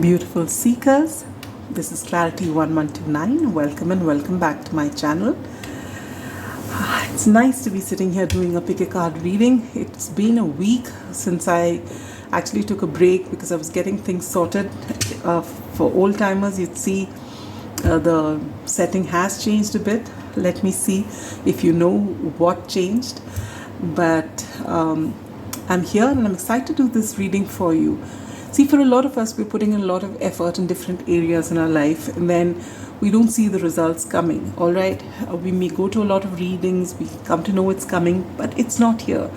Beautiful seekers, this is Clarity 1129. Welcome and welcome back to my channel. It's nice to be sitting here doing a pick a card reading. It's been a week since I actually took a break because I was getting things sorted. For old timers, you'd see the setting has changed a bit. Let me see if you know what changed. But I'm here and I'm excited to do this reading for you. See, for a lot of us, we're putting in a lot of effort in different areas in our life, and then we don't see the results coming, all right? We may go to a lot of readings, we come to know it's coming, but it's not here.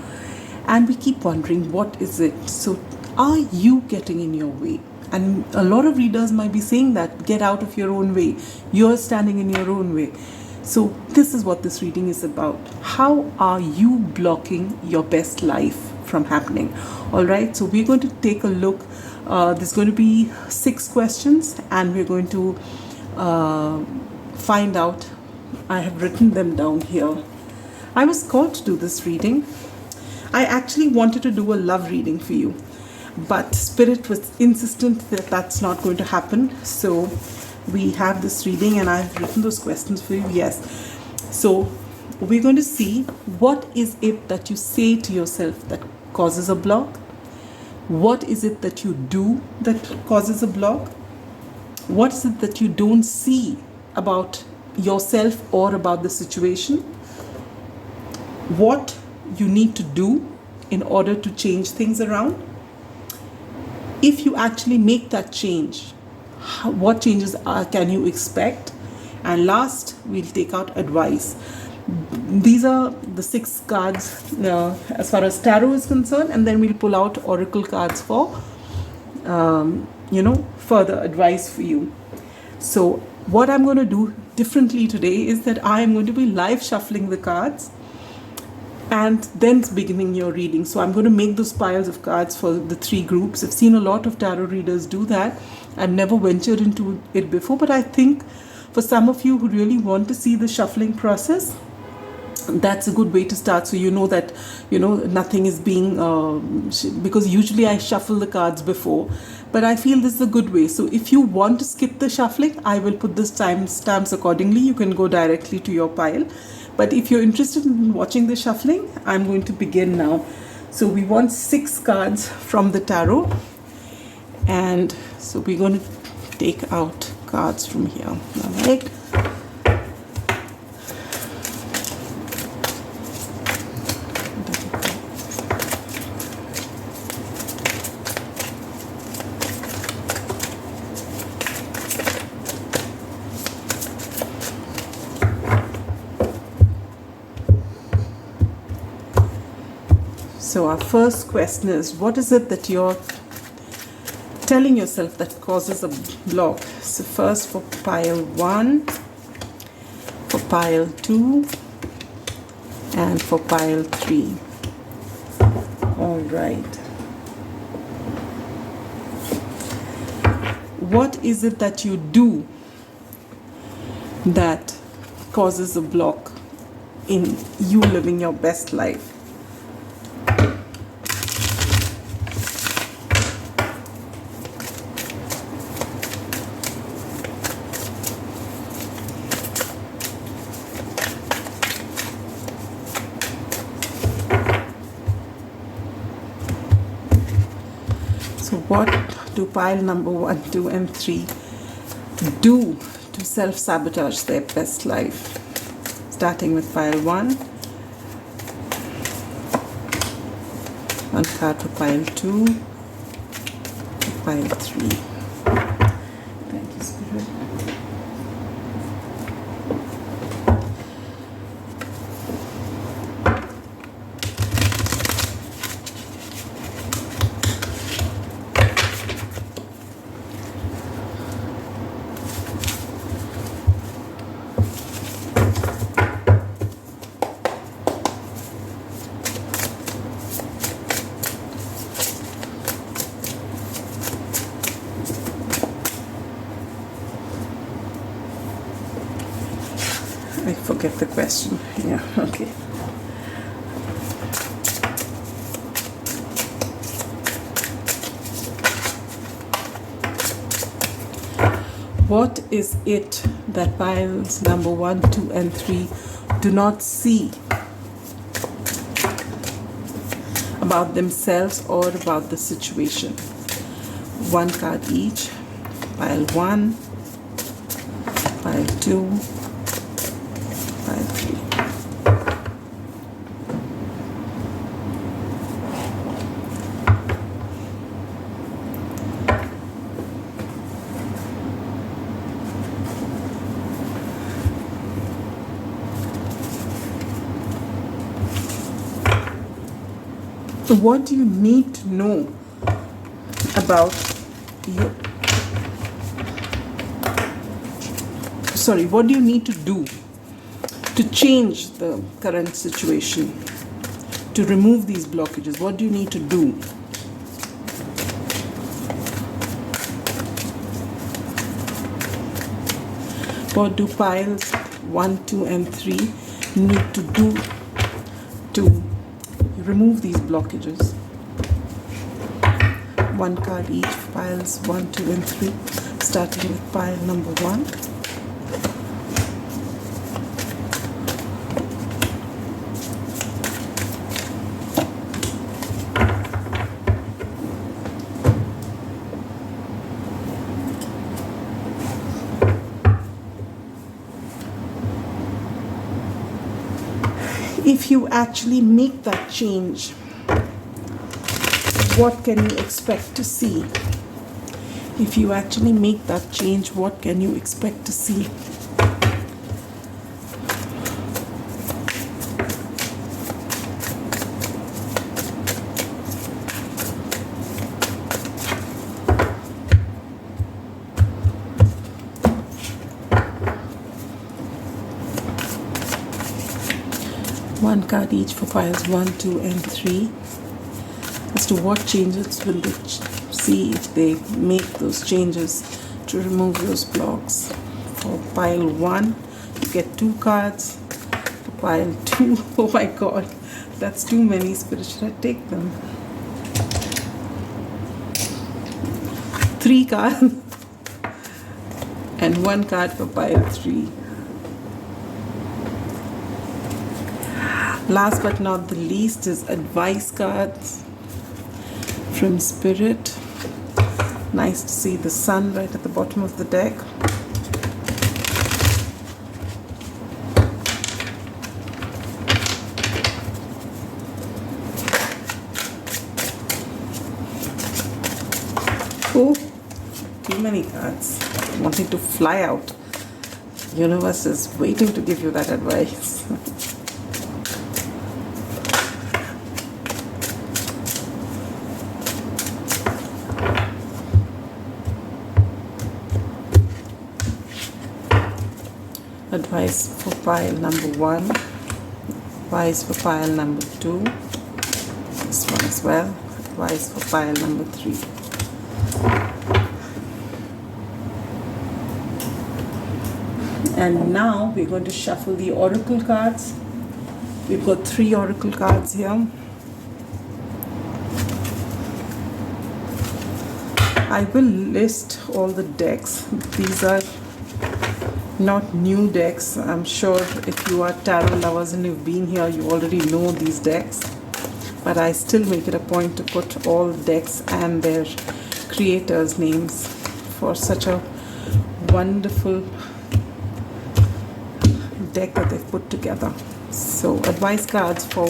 And we keep wondering, what is it? So are you getting in your way? And a lot of readers might be saying that, get out of your own way. You're standing in your own way. So this is what this reading is about. How are you blocking your best life from happening? All right, so we're going to take a look. There's going to be 6 questions and we're going to find out. I have written them down here. I was called to do this reading. I actually wanted to do a love reading for you, but Spirit was insistent that that's not going to happen. So we have this reading and I've written those questions for you. Yes. So we're going to see, what is it that you say to yourself that causes a block? What is it that you do that causes a block? What is it that you don't see about yourself or about the situation? What you need to do in order to change things around? If you actually make that change, what changes can you expect? And last, we'll take out advice. These are the 6 cards as far as tarot is concerned, and then we'll pull out oracle cards for further advice for you. So what I'm going to do differently today is that I am going to be live shuffling the cards and then beginning your reading. So I'm going to make those piles of cards for the 3 groups. I've seen a lot of tarot readers do that. I've never ventured into it before, but I think for some of you who really want to see the shuffling process, that's a good way to start. So you know that nothing is being because usually I shuffle the cards before, but I feel this is a good way. So if you want to skip the shuffling, I will put this timestamps accordingly. You can go directly to your pile, but if you're interested in watching the shuffling, I'm going to begin now. So we want 6 cards from the tarot, and so we're going to take out cards from here. All right. So our first question is, what is it that you're telling yourself that causes a block? So first for pile 1, for pile 2, and for pile 3. All right. What is it that you do that causes a block in you living your best life? So what do pile number 1, 2, and 3 do to self-sabotage their best life? Starting with pile 1. One card for pile 2. Pile 3. Thank you, Spirit. I forget the question. Yeah, okay. What is it that piles number 1, 2, and 3 do not see about themselves or about the situation? One card each. Pile 1, pile 2, pile 3. So what do you need to know about your, what do you need to do to change the current situation, to remove these blockages? What do you need to do? What do piles 1, 2, and 3 need to do to remove these blockages? One card each for piles 1, 2, and 3, starting with pile number 1. If you actually make that change, what can you expect to see? If you actually make that change, what can you expect to see? One card each for piles 1, 2, and 3 as to what changes will they see if they make those changes to remove those blocks. For pile 1, you get 2 cards. For pile 2, oh my god, that's too many. Spirit, should I take them? 3 cards and 1 card for pile 3. Last but not the least is advice cards from Spirit. Nice to see the sun right at the bottom of the deck. Oh, too many cards. Wanting to fly out. Universe is waiting to give you that advice. Advice for pile number 1, advice for pile number 2, this one as well, advice for pile number 3. And now we're going to shuffle the oracle cards. We've got 3 oracle cards here. I will list all the decks. These are not new decks. I'm sure if you are tarot lovers and you've been here, you already know these decks. But I still make it a point to put all decks and their creators' names for such a wonderful deck that they've put together. So advice cards for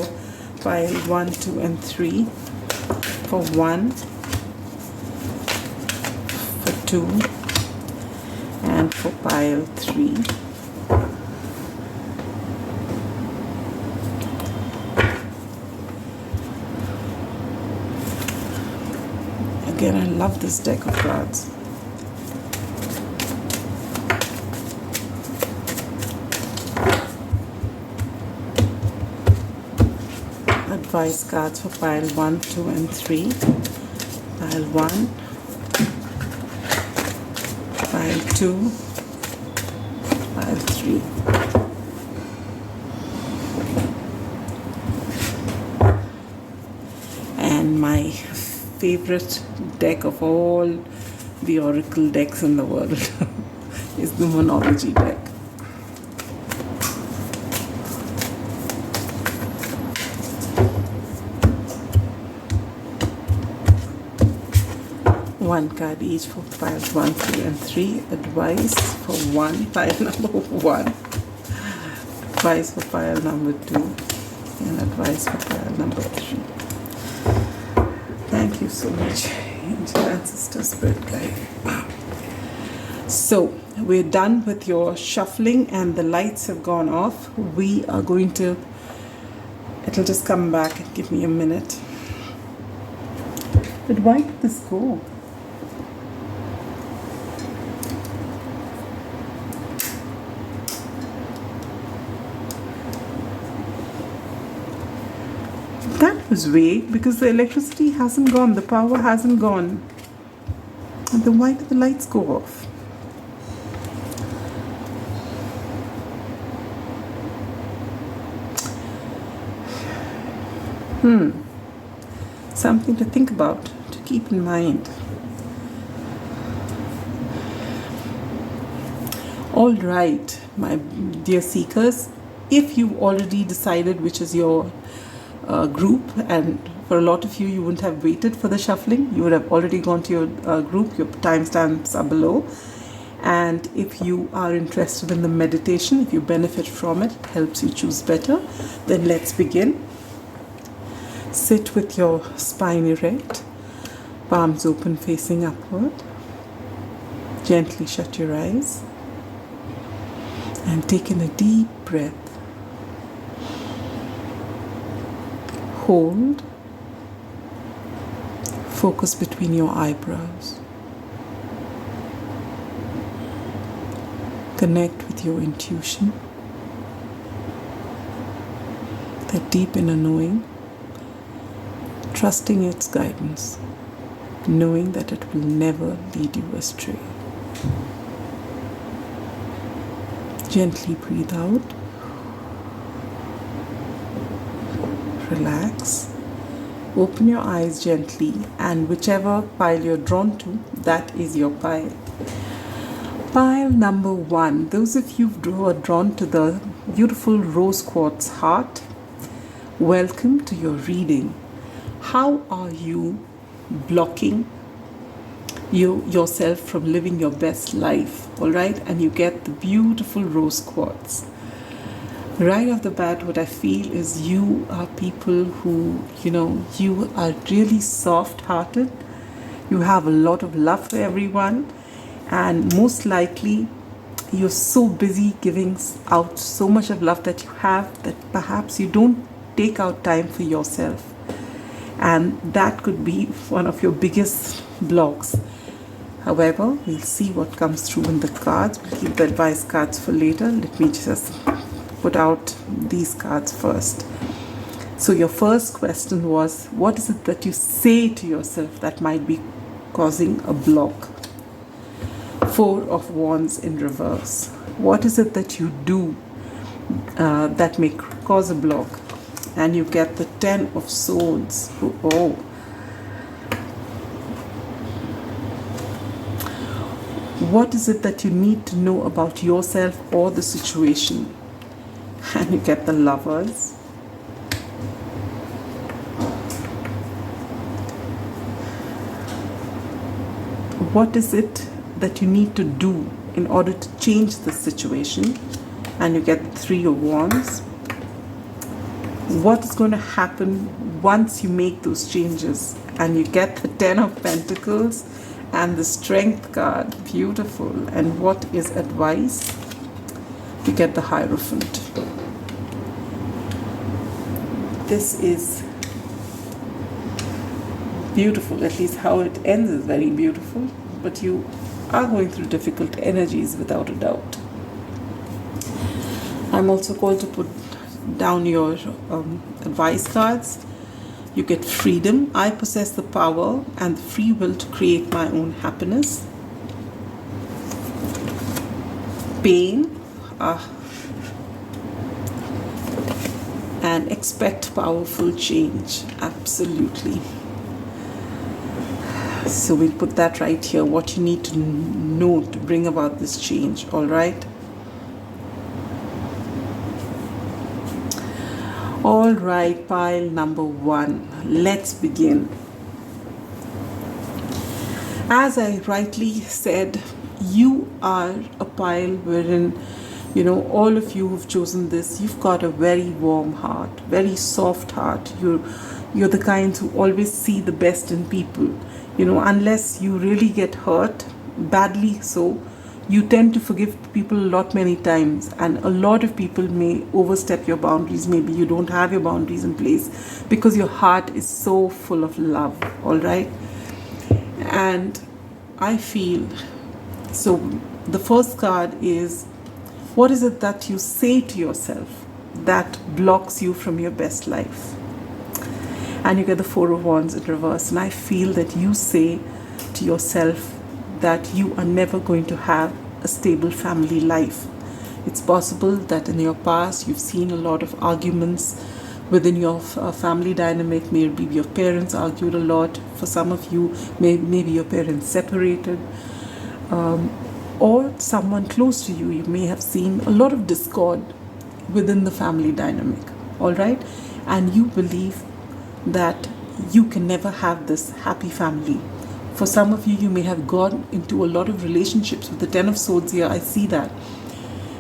pile 1, 2, and 3. For 1, for 2, and for pile 3. Again, I love this deck of cards. Advice cards for pile 1, 2, and 3. Pile 1, pile 2, pile 3. And my favorite deck of all the oracle decks in the world. is the Monology deck. One card each for piles 1, 2, and 3. Advice for pile number 1. Advice for pile number 2. And advice for pile number 3. Thank you so much, Angel Ancestor Spirit Guide. So, we're done with your shuffling and the lights have gone off. We are going to, it'll just come back and give me a minute. But why did this go? That was vague because the electricity hasn't gone, the power hasn't gone. And then why did the lights go off? Something to think about, to keep in mind. All right, my dear seekers, if you've already decided which is your group, and for a lot of you, you wouldn't have waited for the shuffling, you would have already gone to your group, your timestamps are below. And if you are interested in the meditation, if you benefit from it, helps you choose better, then let's begin. Sit with your spine erect, palms open facing upward. Gently shut your eyes and take in a deep breath. Hold. Focus between your eyebrows. Connect with your intuition, that deep inner knowing, trusting its guidance, knowing that it will never lead you astray. Gently breathe out. Relax. Open your eyes gently, and whichever pile you're drawn to, that is your pile. Pile number 1. Those of you who are drawn to the beautiful rose quartz heart, welcome to your reading. How are you blocking yourself from living your best life? All right, and you get the beautiful rose quartz. Right off the bat, what I feel is you are people who, you are really soft-hearted. You have a lot of love for everyone, and most likely you're so busy giving out so much of love that you have that perhaps you don't take out time for yourself. And that could be one of your biggest blocks. However, we'll see what comes through in the cards. We'll keep the advice cards for later. Let me just put out these cards first. So your first question was, what is it that you say to yourself that might be causing a block? 4 of Wands in reverse. What is it that you do that may cause a block? And you get the 10 of Swords. Oh. What is it that you need to know about yourself or the situation? And you get the Lovers. What is it that you need to do in order to change the situation? And you get the 3 of Wands. What is going to happen once you make those changes? And you get the 10 of Pentacles and the Strength card. Beautiful. And what is advice? You get the Hierophant. This is beautiful. At least how it ends is very beautiful. But you are going through difficult energies without a doubt. I'm also called to put down your advice cards. You get freedom. I possess the power and the free will to create my own happiness. Pain. And expect powerful change. Absolutely. So we'll put that right here, what you need to know to bring about this change, all right? All right, pile number 1. Let's begin. As I rightly said, you are a pile wherein, all of you who've chosen this, you've got a very warm heart, very soft heart. You're the kinds who always see the best in people. Unless you really get hurt, badly so, you tend to forgive people a lot many times, and a lot of people may overstep your boundaries. Maybe you don't have your boundaries in place because your heart is so full of love, all right? And I feel, so the first card is, what is it that you say to yourself that blocks you from your best life? And you get the 4 of Wands in reverse. And I feel that you say to yourself that you are never going to have a stable family life. It's possible that in your past you've seen a lot of arguments within your family dynamic. Maybe your parents argued a lot. For some of you, maybe your parents separated. Or someone close to you, you may have seen a lot of discord within the family dynamic. All right? And you believe that you can never have this happy family. For some of you, you may have gone into a lot of relationships with the 10 of Swords here. I see that.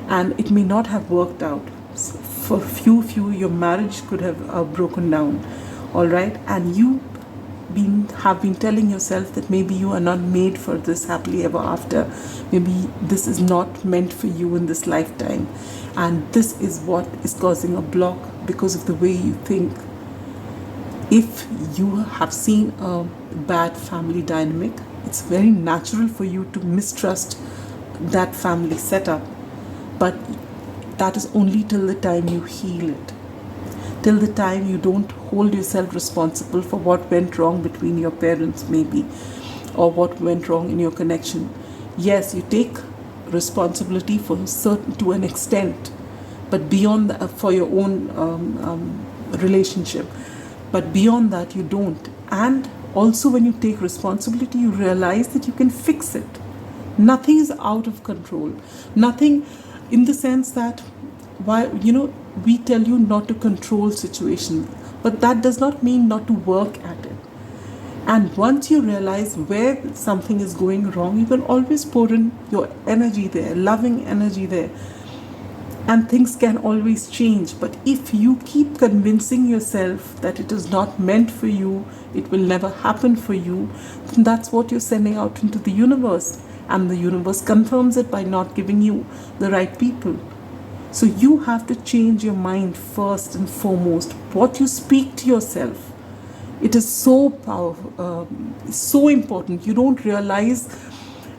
And it may not have worked out. For few, your marriage could have broken down. All right? And you have been telling yourself that maybe you are not made for this happily ever after. Maybe this is not meant for you in this lifetime. And this is what is causing a block because of the way you think. If you have seen a bad family dynamic, it's very natural for you to mistrust that family setup. But that is only till the time you heal it. Till the time you don't hold yourself responsible for what went wrong between your parents maybe, or what went wrong in your connection. Yes, you take responsibility to an extent, but beyond that, for your own relationship. But beyond that, you don't. And also when you take responsibility, you realize that you can fix it. Nothing is out of control. Nothing in the sense that, we tell you not to control situations, but that does not mean not to work at it. And once you realize where something is going wrong, you can always pour in your energy there, loving energy there. And things can always change. But if you keep convincing yourself that it is not meant for you, it will never happen for you, then that's what you're sending out into the universe. And the universe confirms it by not giving you the right people. So you have to change your mind first and foremost. What you speak to yourself, it is so powerful, so important. You don't realize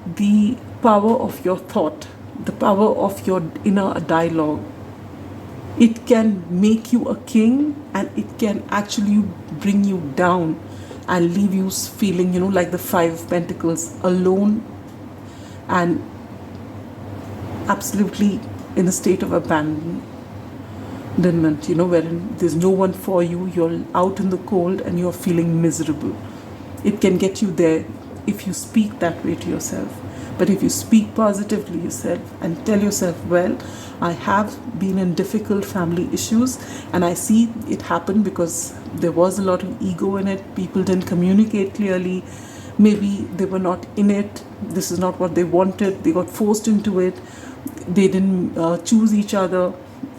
the power of your thought, the power of your inner dialogue. It can make you a king, and it can actually bring you down and leave you feeling, like the 5 of Pentacles, alone and absolutely in a state of abandonment, wherein there's no one for you, you're out in the cold and you're feeling miserable. It can get you there if you speak that way to yourself. But if you speak positively yourself and tell yourself, well, I have been in difficult family issues, and I see it happen because there was a lot of ego in it. People didn't communicate clearly. Maybe they were not in it. This is not what they wanted. They got forced into it. They didn't choose each other,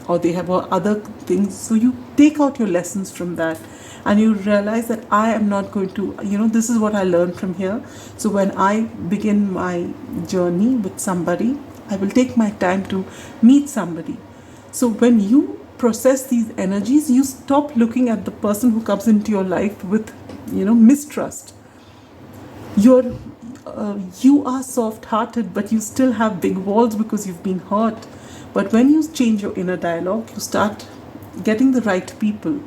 or they have other things. So you take out your lessons from that, and you realize that I am not going to, this is what I learned from here. So when I begin my journey with somebody, I will take my time to meet somebody. So when you process these energies, you stop looking at the person who comes into your life with, mistrust. You are soft-hearted, but you still have big walls because you've been hurt. But when you change your inner dialogue, you start getting the right people.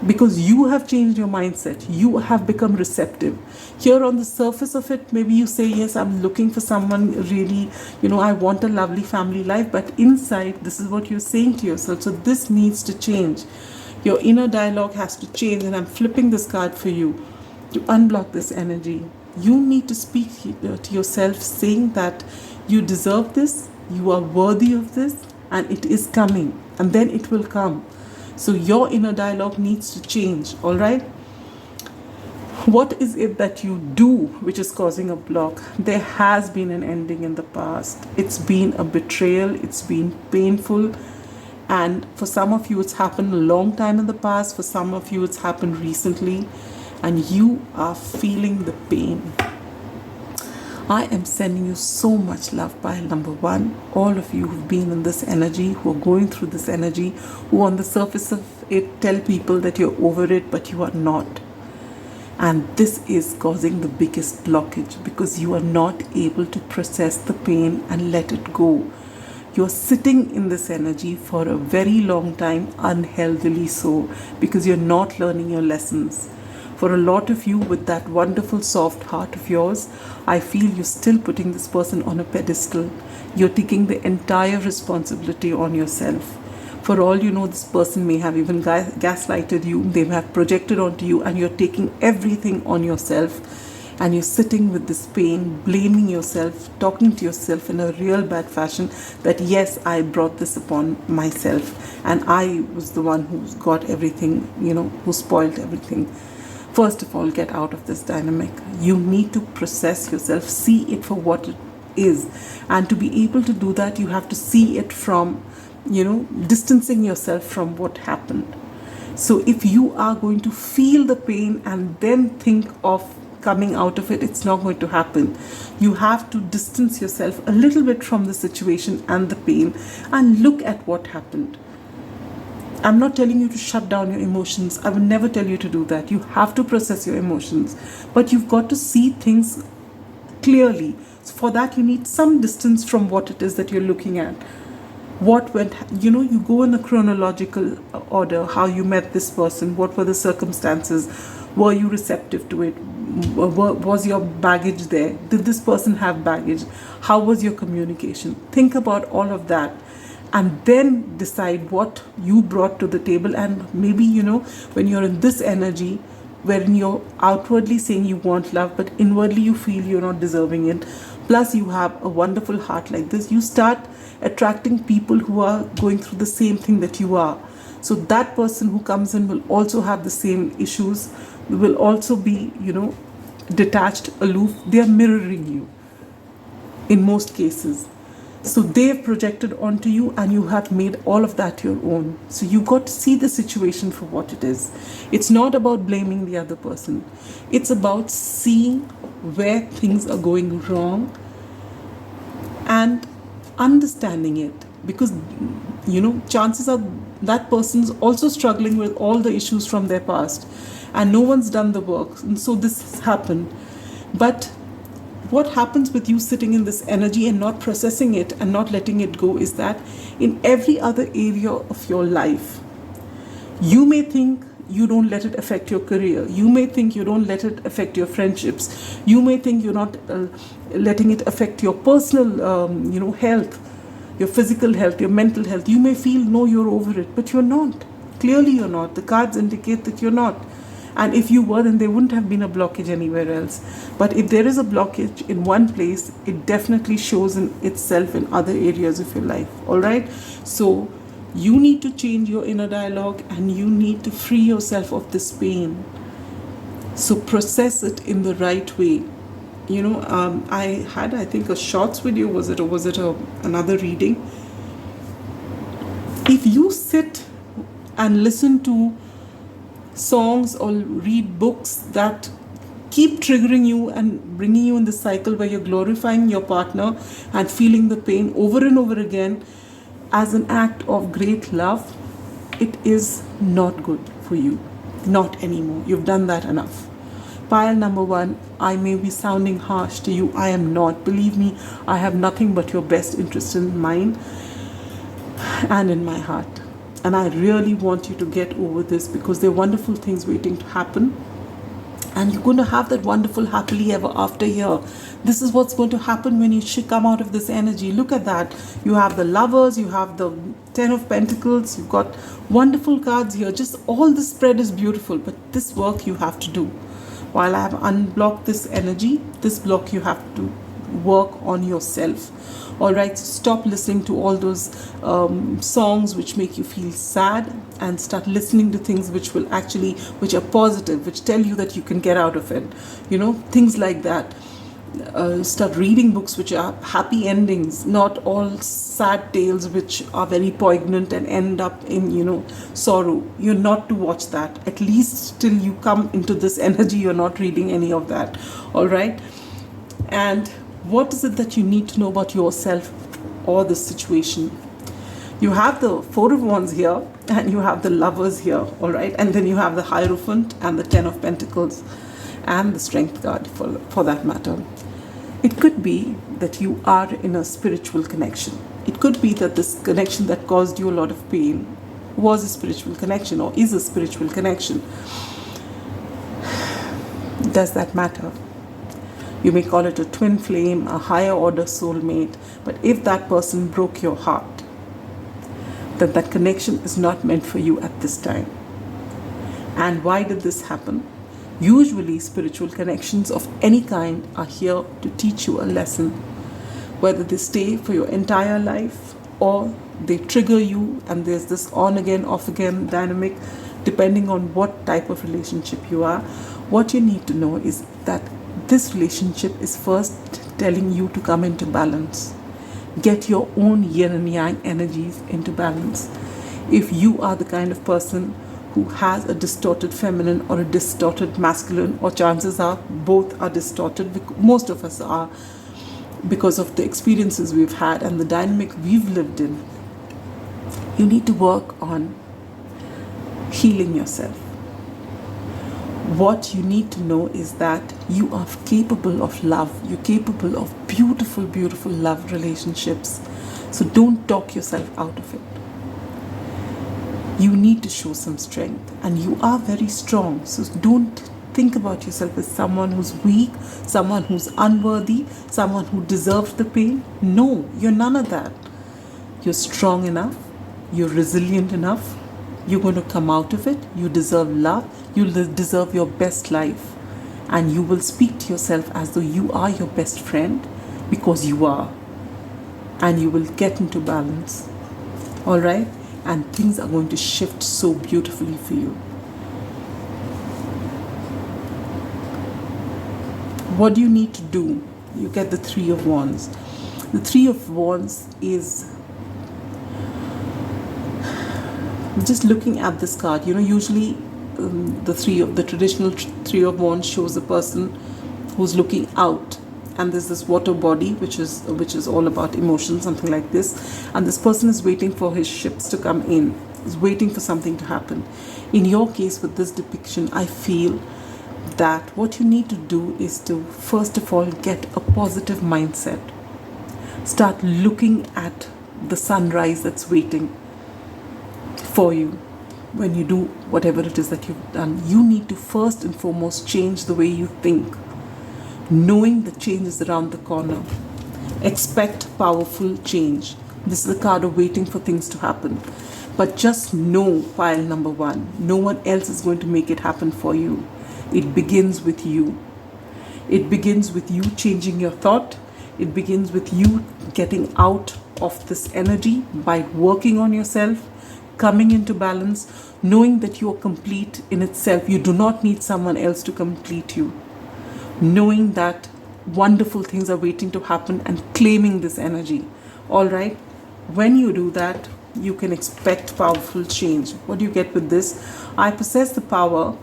Because you have changed your mindset. You have become receptive. Here on the surface of it, maybe you say, yes, I'm looking for someone really, I want a lovely family life. But inside, this is what you're saying to yourself. So this needs to change. Your inner dialogue has to change. And I'm flipping this card for you. to unblock this energy. You need to speak to yourself saying that you deserve this, you are worthy of this, and it is coming, and then it will come. So your inner dialogue needs to change, all right? What is it that you do which is causing a block? There has been an ending in the past. It's been a betrayal, it's been painful, and for some of you it's happened a long time in the past, for some of you it's happened recently, and you are feeling the pain. I am sending you so much love, pile number one. All of you who've been in this energy, who are going through this energy, who on the surface of it tell people that you're over it, but you are not. And this is causing the biggest blockage because you are not able to process the pain and let it go. You're sitting in this energy for a very long time, unhealthily so, because you're not learning your lessons. For a lot of you with that wonderful soft heart of yours, I feel you're still putting this person on a pedestal. You're taking the entire responsibility on yourself. For all you know, this person may have even gaslighted you, they may have projected onto you, and you're taking everything on yourself. And you're sitting with this pain, blaming yourself, talking to yourself in a real bad fashion that yes, I brought this upon myself and I was the one who got everything, who spoiled everything. First of all, get out of this dynamic. You need to process yourself, see it for what it is. And to be able to do that, you have to see it from, distancing yourself from what happened. So if you are going to feel the pain and then think of coming out of it, it's not going to happen. You have to distance yourself a little bit from the situation and the pain and look at what happened. I'm not telling you to shut down your emotions. I would never tell you to do that. You have to process your emotions, but you've got to see things clearly. So for that, you need some distance from what it is that you're looking at. What went, you go in a chronological order, how you met this person, what were the circumstances, were you receptive to it, was your baggage there, did this person have baggage, how was your communication? Think about all of that and then decide what you brought to the table. And maybe, when you're in this energy, wherein you're outwardly saying you want love, but inwardly you feel you're not deserving it, plus you have a wonderful heart like this, you start attracting people who are going through the same thing that you are. So that person who comes in will also have the same issues, will also be, detached, aloof. They are mirroring you in most cases. So they've projected onto you and you have made all of that your own. So you got to see the situation for what it is. It's not about blaming the other person. It's about seeing where things are going wrong and understanding it. Because, chances are that person's also struggling with all the issues from their past and no one's done the work. And so this has happened. But what happens with you sitting in this energy and not processing it and not letting it go is that in every other area of your life, you may think you don't let it affect your career. You may think you don't let it affect your friendships. You may think you're not letting it affect your personal, health, your physical health, your mental health. You may feel, no, you're over it, but you're not. Clearly you're not. The cards indicate that you're not. And if you were, then there wouldn't have been a blockage anywhere else. But if there is a blockage in one place, it definitely shows in itself in other areas of your life. All right? So you need to change your inner dialogue and you need to free yourself of this pain. So process it in the right way. I had, I think, a shorts video, was it, or was it another reading? If you sit and listen to songs or read books that keep triggering you and bringing you in the cycle where you're glorifying your partner and feeling the pain over and over again as an act of great love, it is not good for you. Not anymore. You've done that enough. Pile number one, I may be sounding harsh to you. I am not. Believe me, I have nothing but your best interest in mind and in my heart. And I really want you to get over this because there are wonderful things waiting to happen. And you're going to have that wonderful happily ever after here. This is what's going to happen when you should come out of this energy. Look at that. You have the Lovers, you have the Ten of Pentacles, you've got wonderful cards here. Just all the spread is beautiful, but this work you have to do. While I have unblocked this energy, this block you have to work on yourself. All right, so stop listening to all those songs which make you feel sad, and start listening to things which are positive, which tell you that you can get out of it. Things like that. Start reading books which are happy endings, not all sad tales which are very poignant and end up in sorrow. You're not to watch that. At least till you come into this energy, you're not reading any of that. All right. And what is it that you need to know about yourself or the situation? You have the Four of Wands here, and you have the Lovers here, all right? And then you have the Hierophant and the Ten of Pentacles and the Strength card for that matter. It could be that you are in a spiritual connection. It could be that this connection that caused you a lot of pain was a spiritual connection or is a spiritual connection. Does that matter? You may call it a twin flame, a higher order soulmate, but if that person broke your heart, then that connection is not meant for you at this time. And why did this happen? Usually spiritual connections of any kind are here to teach you a lesson, whether they stay for your entire life or they trigger you, and there's this on again, off again dynamic, depending on what type of relationship you are. What you need to know is that this relationship is first telling you to come into balance. Get your own yin and yang energies into balance. If you are the kind of person who has a distorted feminine or a distorted masculine, or chances are both are distorted, most of us are, because of the experiences we've had and the dynamic we've lived in, you need to work on healing yourself. What you need to know is that you are capable of love. You're capable of beautiful, beautiful love relationships. So don't talk yourself out of it. You need to show some strength, and you are very strong. So don't think about yourself as someone who's weak, someone who's unworthy, someone who deserves the pain. No, you're none of that. You're strong enough. You're resilient enough. You're going to come out of it. You deserve love. You deserve your best life. And you will speak to yourself as though you are your best friend, because you are. And you will get into balance. All right? And things are going to shift so beautifully for you. What do you need to do? You get the Three of Wands. The Three of Wands is just looking at this card. Usually the traditional Three of Wands shows a person who's looking out, and there's this water body which is all about emotion, something like this, and this person is waiting for his ships to come in, is waiting for something to happen. In your case, with this depiction, I feel that what you need to do is to first of all get a positive mindset. Start looking at the sunrise that's waiting for you when you do whatever it is that you've done. You need to first and foremost change the way you think, knowing the change is around the corner. Expect powerful change. This is a card of waiting for things to happen. But just know, pile number one, no one else is going to make it happen for you. It begins with you. It begins with you changing your thought. It begins with you getting out of this energy by working on yourself, coming into balance, knowing that you are complete in itself. You do not need someone else to complete you. Knowing that wonderful things are waiting to happen and claiming this energy. All right? When you do that, you can expect powerful change. What do you get with this? I possess the power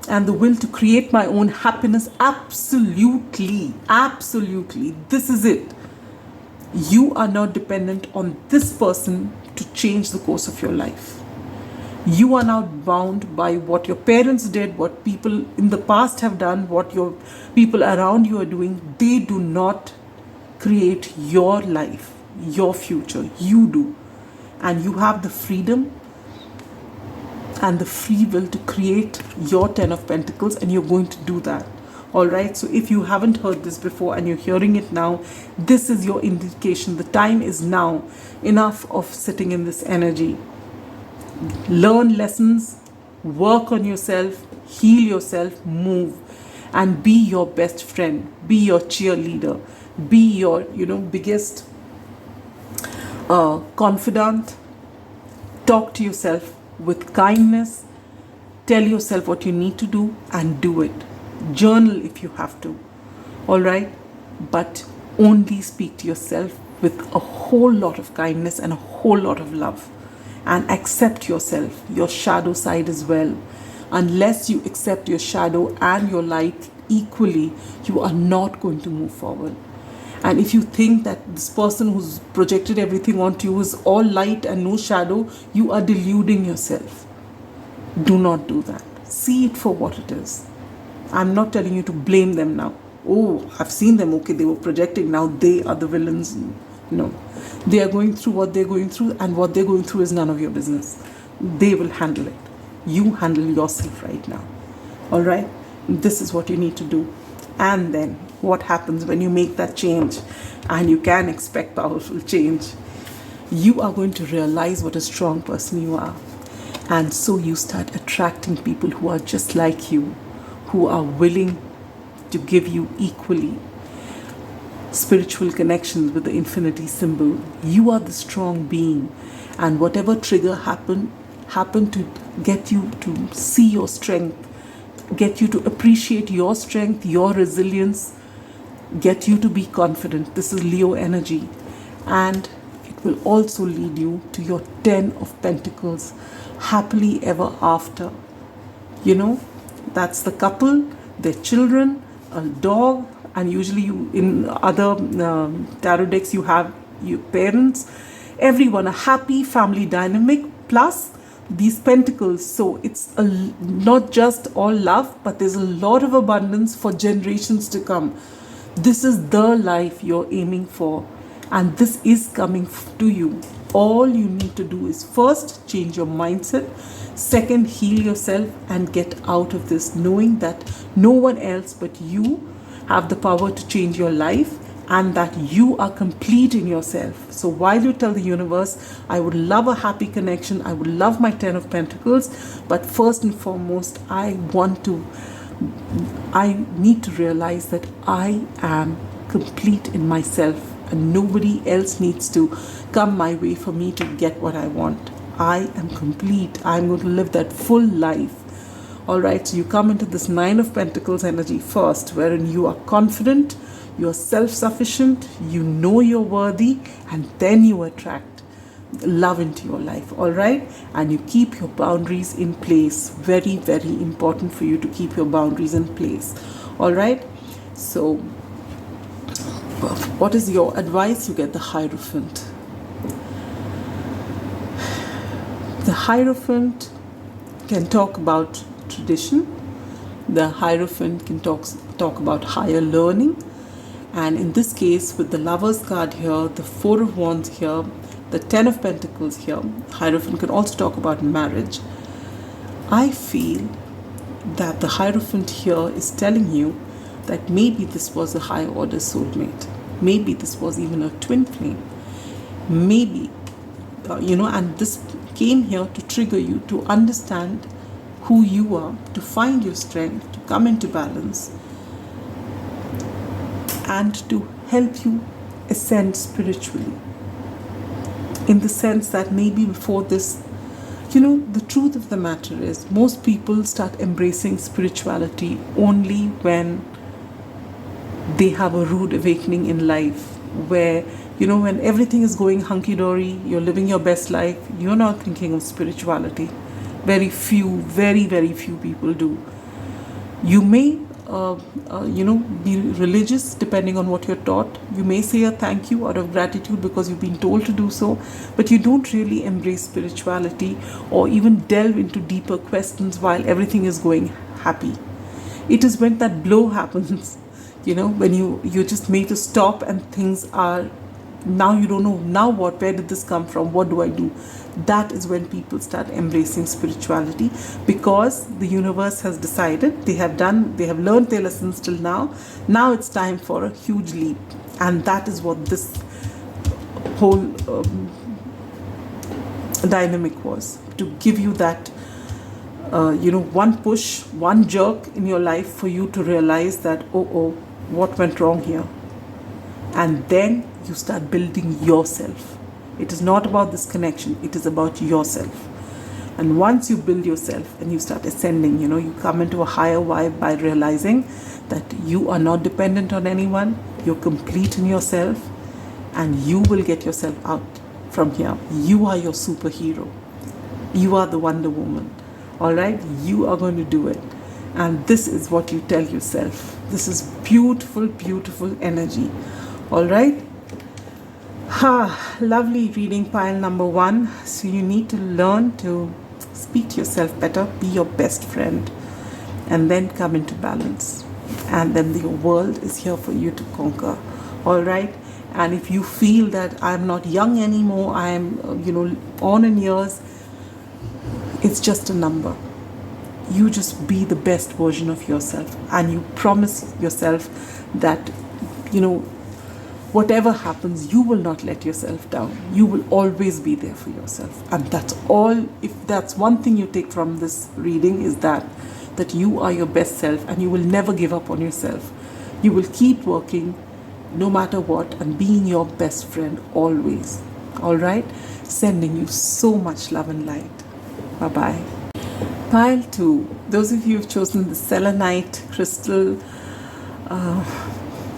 and the will to create my own happiness. Absolutely. Absolutely. This is it. You are not dependent on this person to change the course of your life. You are not bound by what your parents did, what people in the past have done, what your people around you are doing. They do not create your life, your future. You do. And you have the freedom and the free will to create your 10 of Pentacles, and you're going to do that. All right, so if you haven't heard this before and you're hearing it now, this is your indication. The time is now. Enough of sitting in this energy. Learn lessons, work on yourself, heal yourself, move, and be your best friend, be your cheerleader, be your biggest confidant. Talk to yourself with kindness, tell yourself what you need to do and do it. Journal if you have to, all right, but only speak to yourself with a whole lot of kindness and a whole lot of love, and accept yourself, your shadow side as well. Unless you accept your shadow and your light equally, you are not going to move forward. And if you think that this person who's projected everything onto you is all light and no shadow, you are deluding yourself. Do not do that. See it for what it is. I'm not telling you to blame them now. Oh, I've seen them. Okay, they were projecting. Now they are the villains. No. They are going through what they're going through, and what they're going through is none of your business. They will handle it. You handle yourself right now. All right? This is what you need to do. And then what happens when you make that change, and you can expect powerful change? You are going to realize what a strong person you are. And so you start attracting people who are just like you, who are willing to give you equally spiritual connections with the infinity symbol. You are the strong being, and whatever trigger happened to get you to see your strength, get you to appreciate your strength, your resilience, get you to be confident. This is Leo energy, and it will also lead you to your 10 of Pentacles, happily ever after. That's the couple, their children, a dog, and usually you in other tarot decks you have your parents, everyone, a happy family dynamic, plus these pentacles. So it's not just all love, but there's a lot of abundance for generations to come. This is the life you're aiming for, and this is coming to you. All you need to do is first change your mindset, second heal yourself and get out of this, knowing that no one else but you have the power to change your life, and that you are complete in yourself. So while you tell the universe, I would love a happy connection, I would love my 10 of Pentacles, but first and foremost, I need to realize that I am complete in myself, and nobody else needs to come my way for me to get what I want. I am complete. I'm going to live that full life. All right, so you come into this 9 of Pentacles energy first, wherein you are confident, you are self-sufficient, you know you're worthy, and then you attract love into your life. All right, and you keep your boundaries in place. Very, very important for you to keep your boundaries in place. All right, so what is your advice? You get the Hierophant. The Hierophant can talk about tradition. The Hierophant can talk about higher learning. And in this case, with the Lover's card here, the 4 of Wands here, the 10 of Pentacles here, Hierophant can also talk about marriage. I feel that the Hierophant here is telling you that maybe this was a higher order soulmate. Maybe this was even a twin flame. Maybe, and this came here to trigger you to understand who you are, to find your strength, to come into balance, and to help you ascend spiritually. In the sense that maybe before this, the truth of the matter is most people start embracing spirituality only when they have a rude awakening in life, where when everything is going hunky-dory, you're living your best life, you're not thinking of spirituality. Very very few people do. You may be religious depending on what you're taught. You may say a thank you out of gratitude because you've been told to do so, but you don't really embrace spirituality or even delve into deeper questions while everything is going happy. It is when that blow happens, when you just made to stop and things are now you don't know, now what, where did this come from, what do I do? That is when people start embracing spirituality, because the universe has decided, they have learned their lessons till now it's time for a huge leap. And that is what this whole dynamic was, to give you that one push, one jerk in your life for you to realize that, oh, what went wrong here? And then you start building yourself. It is not about this connection, it is about yourself. And once you build yourself and you start ascending, you come into a higher vibe by realizing that you are not dependent on anyone, you're complete in yourself, and you will get yourself out from here. You are your superhero. You are the Wonder Woman. All right? You are going to do it. And this is what you tell yourself. This is beautiful, beautiful energy. All right? Lovely reading pile number 1. So you need to learn to speak to yourself better, be your best friend, and then come into balance. And then the world is here for you to conquer. All right? And if you feel that I'm not young anymore, I'm, on in years, it's just a number. You just be the best version of yourself, and you promise yourself that, whatever happens, you will not let yourself down. You will always be there for yourself. And that's all. If that's one thing you take from this reading, is that you are your best self, and you will never give up on yourself. You will keep working no matter what, and being your best friend always. All right? Sending you so much love and light. Bye-bye. Pile 2. Those of you who have chosen the selenite crystal,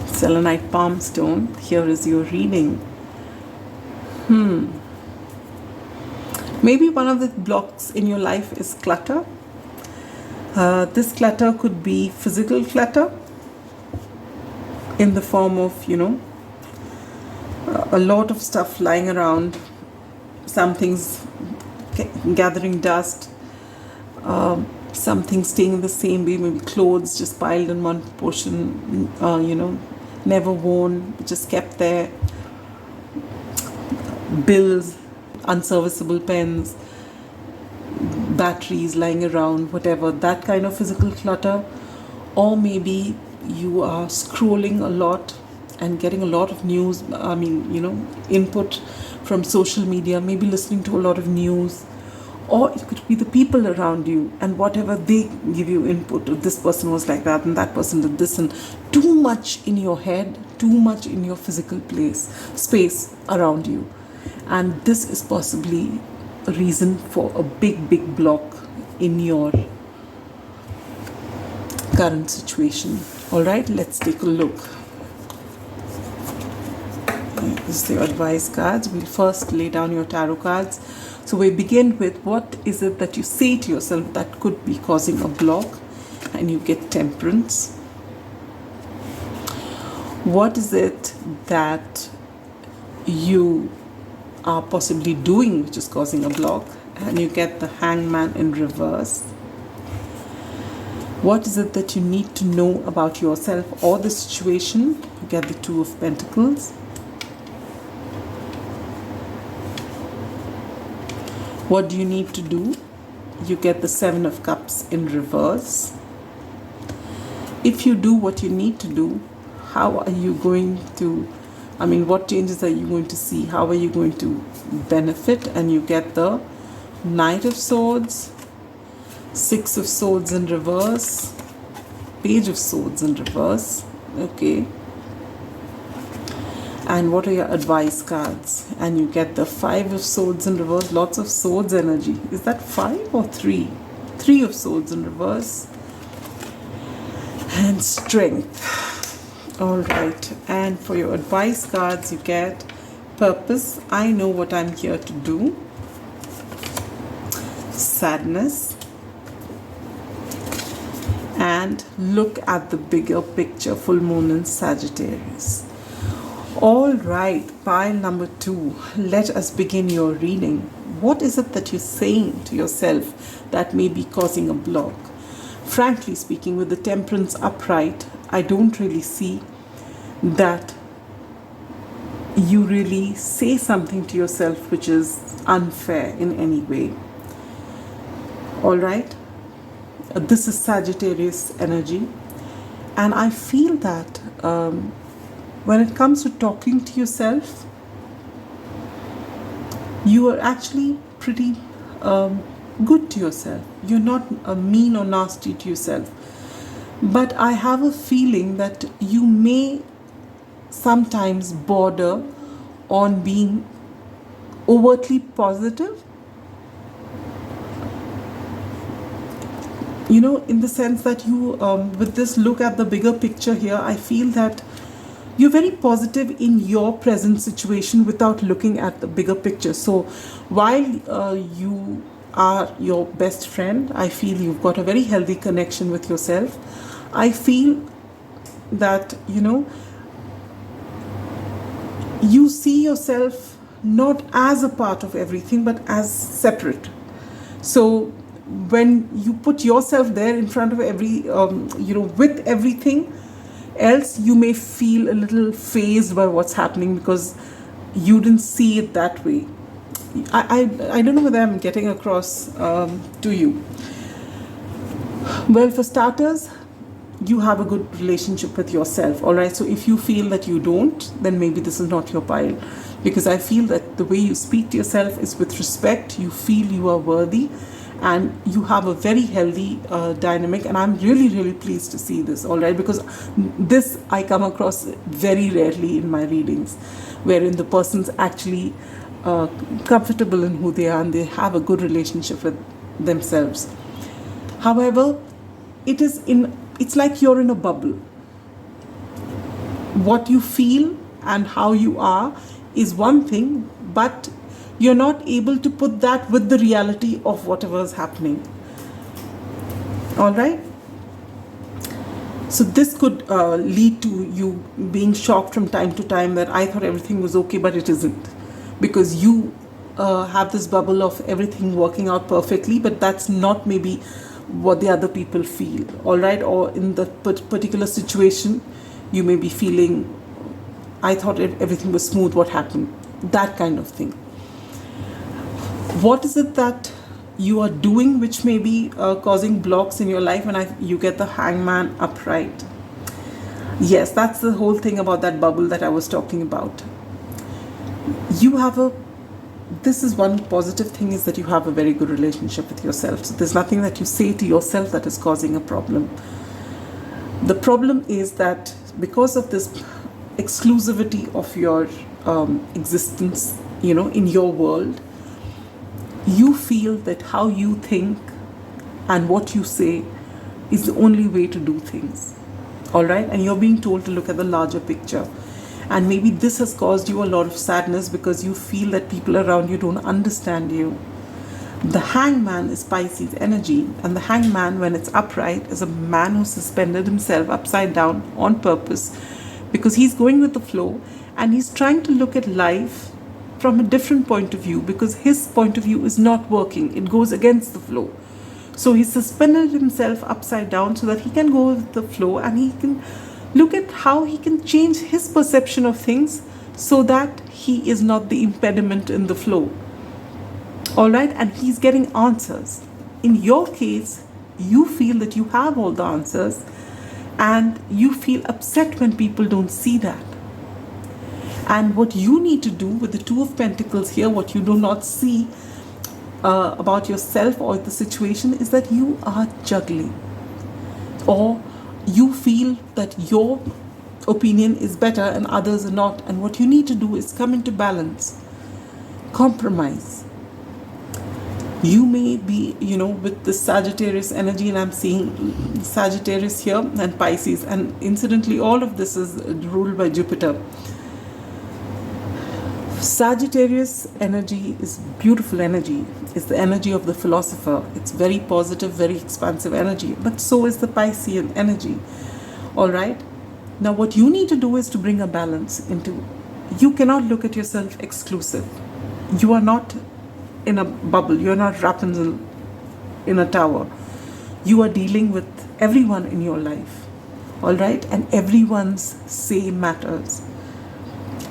selenite palm stone, here is your reading. Maybe one of the blocks in your life is clutter. This clutter could be physical clutter, in the form of, a lot of stuff lying around, some things gathering dust, some things staying in the same way, maybe clothes just piled in one portion, never worn, just kept there, bills, unserviceable pens, batteries lying around, whatever, that kind of physical clutter. Or maybe you are scrolling a lot and getting a lot of news, input from social media, maybe listening to a lot of news. Or it could be the people around you, and whatever they give you input, this person was like that and that person did this, and too much in your head, too much in your physical space around you. And this is possibly a reason for a big block in your current situation. All right, let's take a look. This is your advice cards. We'll first lay down your tarot cards. So we begin with, what is it that you say to yourself that could be causing a block? And you get Temperance. What is it that you are possibly doing which is causing a block? And you get the Hangman in reverse. What is it that you need to know about yourself or the situation? You get the Two of Pentacles. What do you need to do? You get the Seven of Cups in reverse. If you do what you need to do, how are you going to, what changes are you going to see? How are you going to benefit? And you get the Knight of Swords, Six of Swords in reverse, Page of Swords in reverse. Okay. And what are your advice cards? And you get the Five of Swords in reverse, lots of swords energy. Is that 5 or 3? 3 of Swords in reverse. And Strength. All right. And for your advice cards, you get Purpose. I know what I'm here to do. Sadness. And look at the bigger picture, full moon in Sagittarius. All right, pile number 2. Let us begin your reading. What is it that you're saying to yourself that may be causing a block? Frankly speaking, with the Temperance upright, I don't really see that you really say something to yourself which is unfair in any way. All right? This is Sagittarius energy. And I feel that when it comes to talking to yourself, you are actually pretty good to yourself. You're not mean or nasty to yourself. But I have a feeling that you may sometimes border on being overtly positive. You know, in the sense that you, with this look at the bigger picture here, I feel that you're very positive in your present situation without looking at the bigger picture. So while you are your best friend, I feel you've got a very healthy connection with yourself. I feel that, you know, you see yourself not as a part of everything, but as separate. So when you put yourself there in front of with everything else, you may feel a little fazed by what's happening because you didn't see it that way. I don't know whether I'm getting across to you. Well, for starters, you have a good relationship with yourself, all right? So if you feel that you don't, then maybe this is not your pile, because I feel that the way you speak to yourself is with respect. You feel you are worthy, and you have a very healthy dynamic, and I'm really, really pleased to see this, all right? Because this I come across very rarely in my readings, wherein the person's actually comfortable in who they are and they have a good relationship with themselves. However, it's like you're in a bubble. What you feel and how you are is one thing, but you're not able to put that with the reality of whatever is happening. All right? So this could lead to you being shocked from time to time that I thought everything was okay, but it isn't. Because you have this bubble of everything working out perfectly, but that's not maybe what the other people feel, all right? Or in the particular situation, you may be feeling, I thought everything was smooth, what happened? That kind of thing. What is it that you are doing which may be causing blocks in your life when you get the Hangman upright? Yes, that's the whole thing about that bubble that I was talking about. This is one positive thing, is that you have a very good relationship with yourself. So there's nothing that you say to yourself that is causing a problem. The problem is that because of this exclusivity of your existence, in your world, you feel that how you think and what you say is the only way to do things. All right? And you're being told to look at the larger picture. And maybe this has caused you a lot of sadness because you feel that people around you don't understand you. The Hangman is Pisces energy, and the Hangman, when it's upright, is a man who suspended himself upside down on purpose because he's going with the flow and he's trying to look at life from a different point of view because his point of view is not working. It goes against the flow. So he suspended himself upside down so that he can go with the flow and he can look at how he can change his perception of things so that he is not the impediment in the flow. All right? And he's getting answers. In your case, you feel that you have all the answers and you feel upset when people don't see that. And what you need to do with the Two of Pentacles here, what you do not see about yourself or the situation, is that you are juggling, or you feel that your opinion is better and others are not. And what you need to do is come into balance, compromise. You may be, with the Sagittarius energy, and I'm seeing Sagittarius here and Pisces. And incidentally, all of this is ruled by Jupiter. Sagittarius energy is beautiful energy. It's the energy of the philosopher. It's very positive, very expansive energy. But so is the Piscean energy. All right? Now what you need to do is to bring a balance into. You cannot look at yourself exclusive. You are not in a bubble. You are not Rapunzel in a tower. You are dealing with everyone in your life. All right? And everyone's say matters.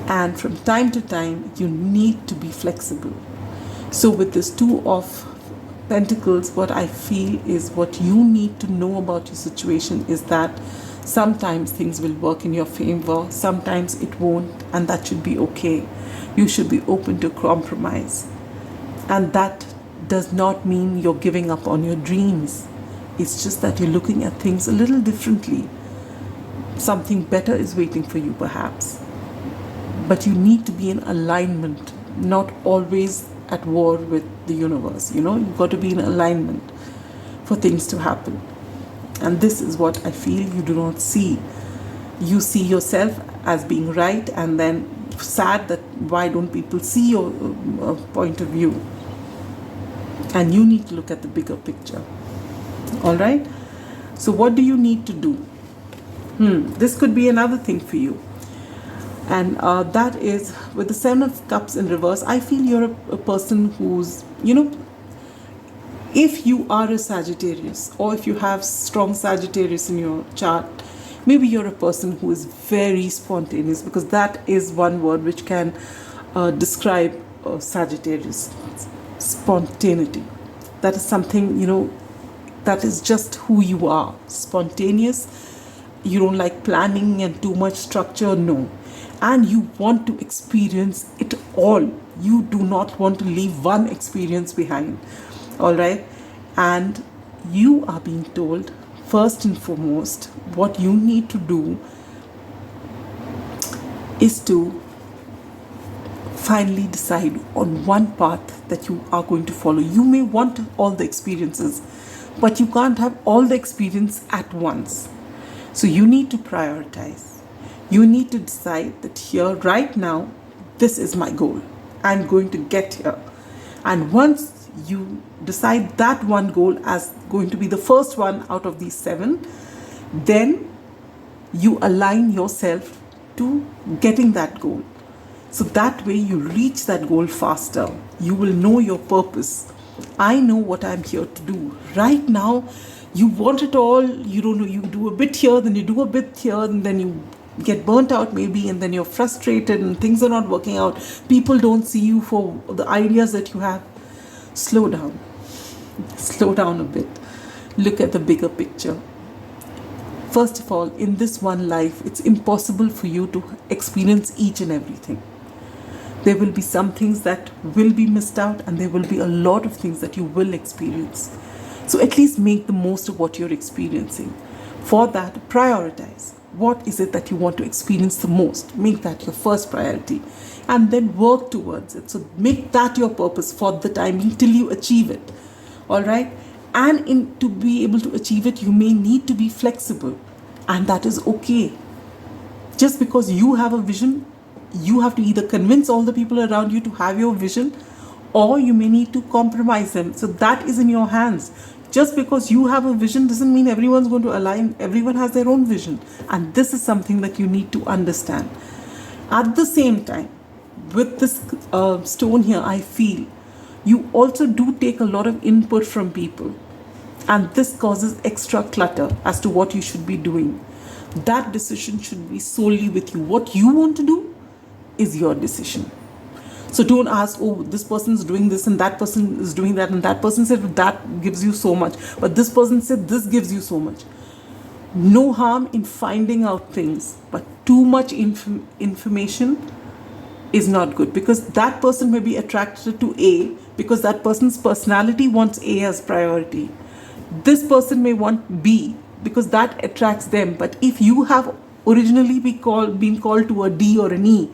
And from time to time, you need to be flexible. So with this Two of Pentacles, what I feel is what you need to know about your situation is that sometimes things will work in your favor, sometimes it won't, and that should be okay. You should be open to compromise. And that does not mean you're giving up on your dreams. It's just that you're looking at things a little differently. Something better is waiting for you, perhaps. But you need to be in alignment, not always at war with the universe. You've got to be in alignment for things to happen. And this is what I feel you do not see. You see yourself as being right, and then sad that why don't people see your point of view. And you need to look at the bigger picture. All right? So what do you need to do? This could be another thing for you. And that is with the Seven of Cups in reverse. I feel you're a person who's, if you are a Sagittarius, or if you have strong Sagittarius in your chart, maybe you're a person who is very spontaneous, because that is one word which can describe Sagittarius. Spontaneity. That is something, that is just who you are. Spontaneous. You don't like planning and too much structure, no. And you want to experience it all. You do not want to leave one experience behind. All right? And you are being told, first and foremost, what you need to do is to finally decide on one path that you are going to follow. You may want all the experiences, but you can't have all the experience at once. So you need to prioritize. You need to decide that here, right now, this is my goal. I'm going to get here. And once you decide that one goal as going to be the first one out of these 7, then you align yourself to getting that goal. So that way you reach that goal faster. You will know your purpose. I know what I'm here to do. Right now, you want it all. You don't know. You do a bit here, then you do a bit here, and then you get burnt out maybe, and then you're frustrated and things are not working out. People don't see you for the ideas that you have. Slow down. Slow down a bit. Look at the bigger picture. First of all, in this one life, it's impossible for you to experience each and everything. There will be some things that will be missed out, and there will be a lot of things that you will experience. So at least make the most of what you're experiencing. For that, prioritize. What is it that you want to experience the most? Make that your first priority, and then work towards it. So make that your purpose for the time being till you achieve it. All right? And to be able to achieve it, you may need to be flexible, and that is okay. Just because you have a vision, you have to either convince all the people around you to have your vision, or you may need to compromise them. So that is in your hands. Just because you have a vision doesn't mean everyone's going to align. Everyone has their own vision. And this is something that you need to understand. At the same time, with this stone here, I feel you also do take a lot of input from people. And this causes extra clutter as to what you should be doing. That decision should be solely with you. What you want to do is your decision. So don't ask, oh, this person is doing this and that person is doing that, and that person said that gives you so much, but this person said this gives you so much. No harm in finding out things, but too much information is not good, because that person may be attracted to A because that person's personality wants A as priority. This person may want B because that attracts them. But if you have originally been called to a D or an E,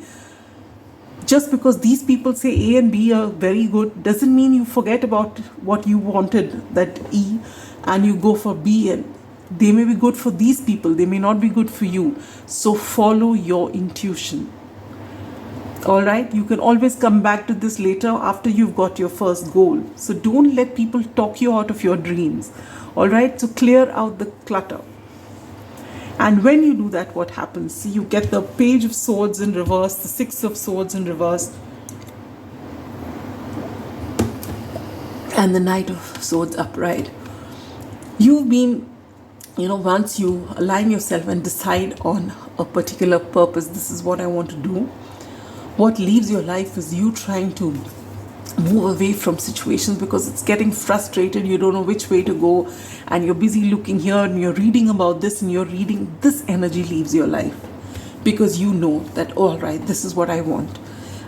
just because these people say A and B are very good doesn't mean you forget about what you wanted, that E, and you go for B. And they may be good for these people, they may not be good for you. So follow your intuition. All right, you can always come back to this later after you've got your first goal. So don't let people talk you out of your dreams. All right, so clear out the clutter. And when you do that, what happens? See, you get the Page of Swords in reverse, the Six of Swords in reverse, and the Knight of Swords upright. You've been, once you align yourself and decide on a particular purpose, this is what I want to do, What leaves your life is you trying to move away from situations because it's getting frustrated, you don't know which way to go, and you're busy looking here and you're reading about this and you're reading. This energy leaves your life because you know that, all right, this is what I want.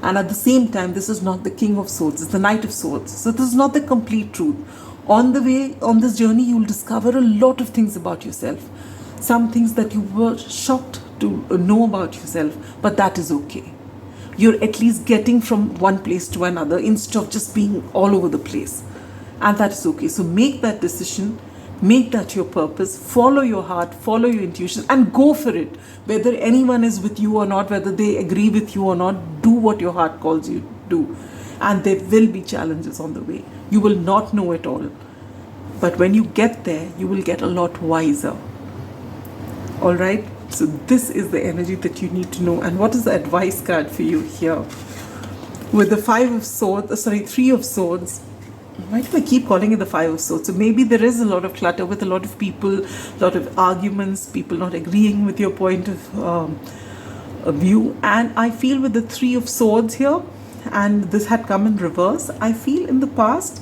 And at the same time, this is not the King of Swords, it's the Knight of Swords. So this is not the complete truth. On the way, on this journey, you'll discover a lot of things about yourself. Some things that you were shocked to know about yourself, but that is okay. You're at least getting from one place to another instead of just being all over the place. And that is okay. So make that decision, make that your purpose, follow your heart, follow your intuition, and go for it. Whether anyone is with you or not, whether they agree with you or not, do what your heart calls you to do. And there will be challenges on the way. You will not know it all. But when you get there, you will get a lot wiser. All right? So this is the energy that you need to know. And what is the advice card for you here? With the Three of Swords. Why do I keep calling it the Five of Swords? So maybe there is a lot of clutter with a lot of people, a lot of arguments, people not agreeing with your point of view. And I feel with the Three of Swords here, and this had come in reverse, I feel in the past,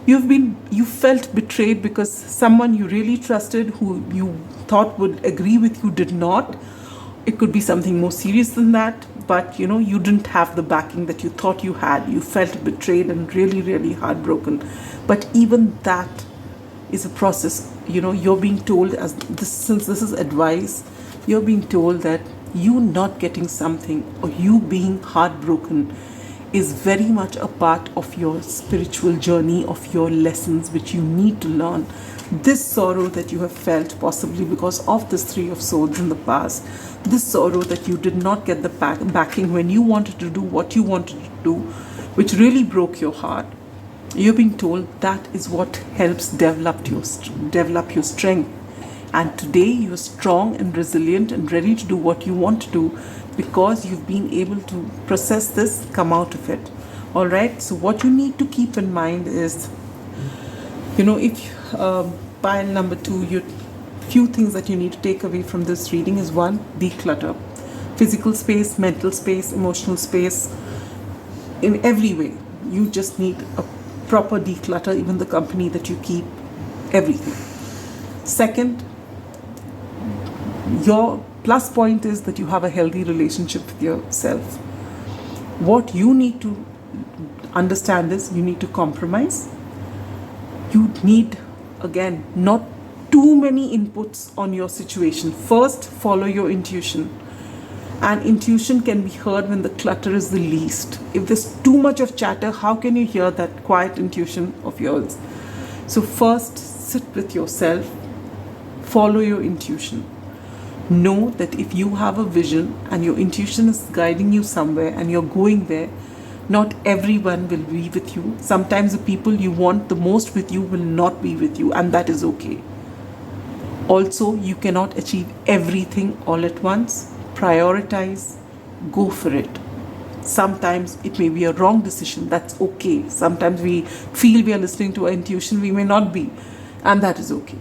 you felt betrayed because someone you really trusted, who you thought would agree with you, did not. It could be something more serious than that, but you didn't have the backing that you thought you had. You felt betrayed and really, really heartbroken. But even that is a process. You're being told, since this is advice, you're being told that you not getting something or you being heartbroken is very much a part of your spiritual journey, of your lessons which you need to learn. This sorrow that you have felt, possibly because of this Three of Swords in the past, this sorrow that you did not get the backing when you wanted to do what you wanted to do, which really broke your heart, you're being told that is what helps develop your strength. And today you're strong and resilient and ready to do what you want to do, because you've been able to process this, come out of it. All right. So what you need to keep in mind is, if pile number 2, few things that you need to take away from this reading is: 1, declutter. Physical space, mental space, emotional space. In every way, you just need a proper declutter, even the company that you keep, everything. Second, your plus point is that you have a healthy relationship with yourself. What you need to understand is you need to compromise. You need, again, not too many inputs on your situation. First, follow your intuition. And intuition can be heard when the clutter is the least. If there's too much of chatter, how can you hear that quiet intuition of yours? So first, sit with yourself, follow your intuition. Know that if you have a vision and your intuition is guiding you somewhere and you're going there, not everyone will be with you. Sometimes the people you want the most with you will not be with you, and that is okay. Also, you cannot achieve everything all at once. Prioritize, go for it. Sometimes it may be a wrong decision, that's okay. Sometimes we feel we are listening to our intuition, we may not be, and that is okay.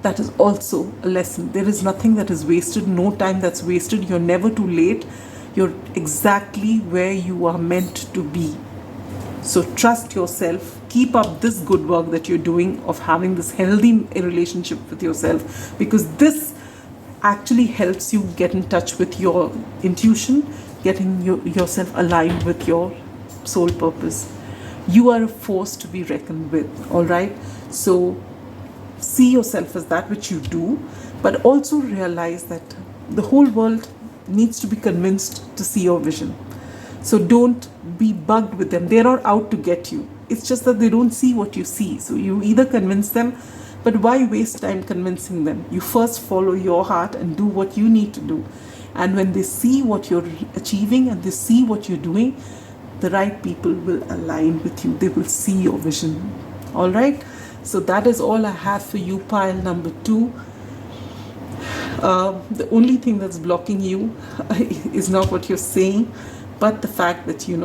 That is also a lesson. There is nothing that is wasted, no time that's wasted. You're never too late. You're exactly where you are meant to be. So trust yourself. Keep up this good work that you're doing of having this healthy relationship with yourself, because this actually helps you get in touch with your intuition, getting yourself aligned with your soul purpose. You are a force to be reckoned with, all right? So see yourself as that which you do, but also realize that the whole world needs to be convinced to see your vision. So don't be bugged with them. They're not out to get you. It's just that they don't see what you see. So you either convince them, but why waste time convincing them? You first follow your heart and do what you need to do. And when they see what you're achieving and they see what you're doing, the right people will align with you. They will see your vision. All right? So that is all I have for you, pile number 2. The only thing that's blocking you is not what you're saying, but the fact that, you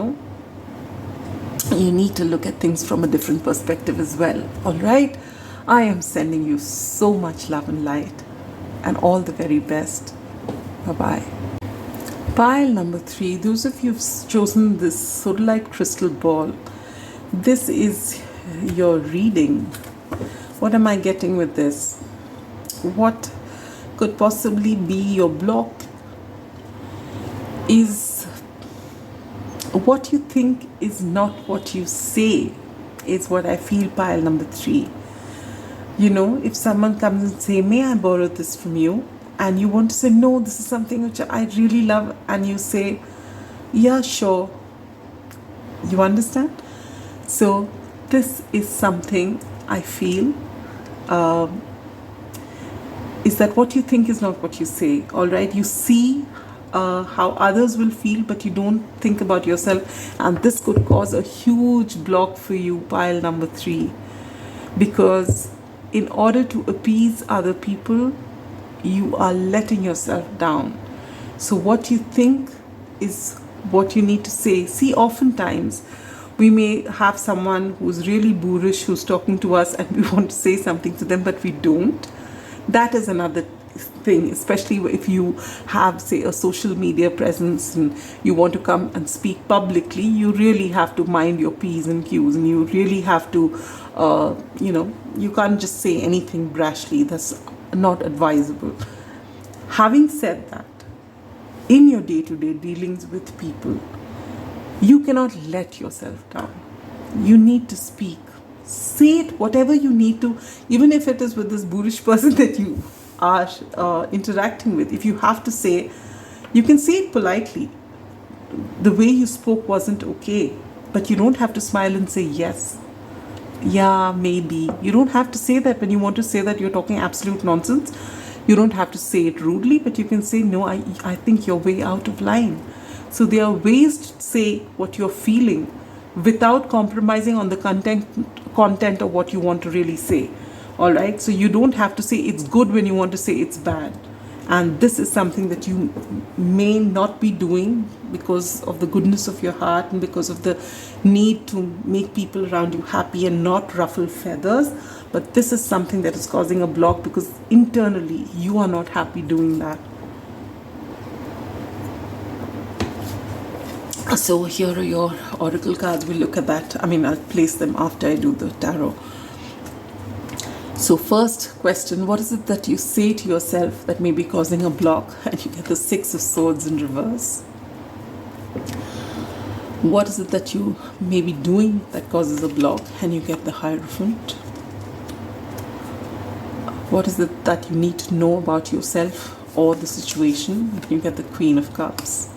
need to look at things from a different perspective as well. All right? I am sending you so much love and light, and all the very best. Bye-bye. Pile number 3, those of you who've chosen this sodalite crystal ball, this is your reading. What am I getting with this? What could possibly be your block is what you think is not what you say, is what I feel. Pile number 3. You know, if someone comes and say, may I borrow this from you? And you want to say, no, this is something which I really love. And you say, yeah, sure. You understand? So this is something I feel is that what you think is not what you say. All right. You see how others will feel, but you don't think about yourself. And this could cause a huge block for you, pile number 3. Because in order to appease other people, you are letting yourself down. So what you think is what you need to say. See, oftentimes we may have someone who's really boorish, who's talking to us, and we want to say something to them, but we don't. That is another thing, especially if you have, say, a social media presence and you want to come and speak publicly. You really have to mind your P's and Q's, and you really have to, you can't just say anything brashly. That's not advisable. Having said that, in your day-to-day dealings with people, you cannot let yourself down. You need to speak. Say it, whatever you need to, even if it is with this boorish person that you are interacting with. If you have to say, you can say it politely. The way you spoke wasn't okay, but you don't have to smile and say yes. Yeah, maybe. You don't have to say that when you want to say that you're talking absolute nonsense. You don't have to say it rudely, but you can say, no, I think you're way out of line. So there are ways to say what you're feeling without compromising on the content of what you want to really say. All right. So you don't have to say it's good when you want to say it's bad. And this is something that you may not be doing because of the goodness of your heart and because of the need to make people around you happy and not ruffle feathers. But this is something that is causing a block because internally you are not happy doing that. So here are your oracle cards. We'll look at that. I mean, I'll place them after I do the tarot. So first question, what is it that you say to yourself that may be causing a block? And you get the 6 of Swords in reverse. What is it that you may be doing that causes a block? And you get the Hierophant. What is it that you need to know about yourself or the situation? And you get the Queen of Cups.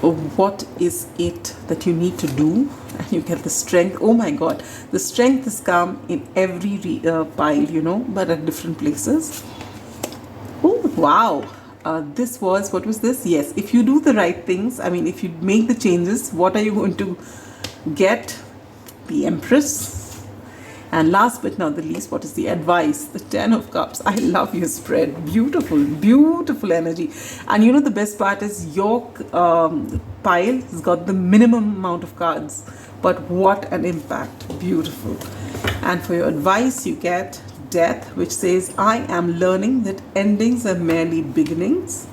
What is it that you need to do? And you get the Strength. Oh my God, the Strength is come in every pile, but at different places. Oh wow, what was this? Yes, if you do the right things, I mean, if you make the changes, what are you going to get? The Empress. And last but not the least, what is the advice? The 10 of Cups. I love your spread. Beautiful, beautiful energy. And the best part is your pile has got the minimum amount of cards. But what an impact. Beautiful. And for your advice, you get Death, which says, I am learning that endings are merely beginnings.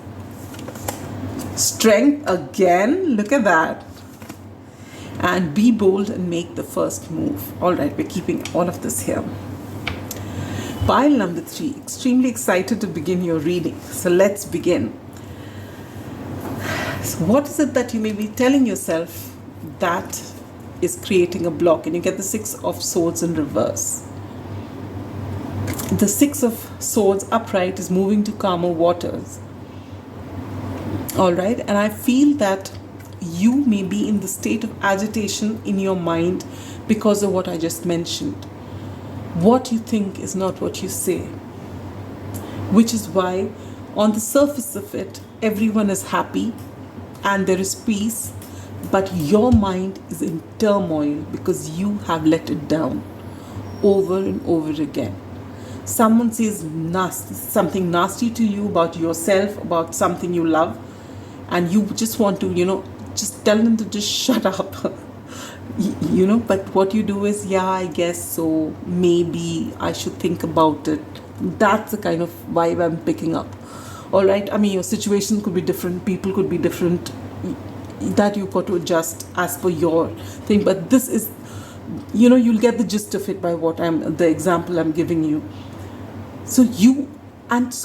Strength again. Look at that. And be bold and make the first move. All right, we're keeping all of this here. Pile number 3, extremely excited to begin your reading. So let's begin. So what is it that you may be telling yourself that is creating a block? And you get the 6 of Swords in reverse. The 6 of Swords upright is moving to calmer waters. All right, and I feel that you may be in the state of agitation in your mind because of what I just mentioned. What you think is not what you say, which is why on the surface of it, everyone is happy and there is peace, but your mind is in turmoil because you have let it down over and over again. Someone says something nasty to you about yourself, about something you love, and you just want to, just tell them to just shut up. But what you do is, yeah, I guess so, maybe I should think about it. That's the kind of vibe I'm picking up. All right, I mean, your situation could be different, people could be different, that you've got to adjust as per your thing. But this is, you'll get the gist of it by the example I'm giving you. So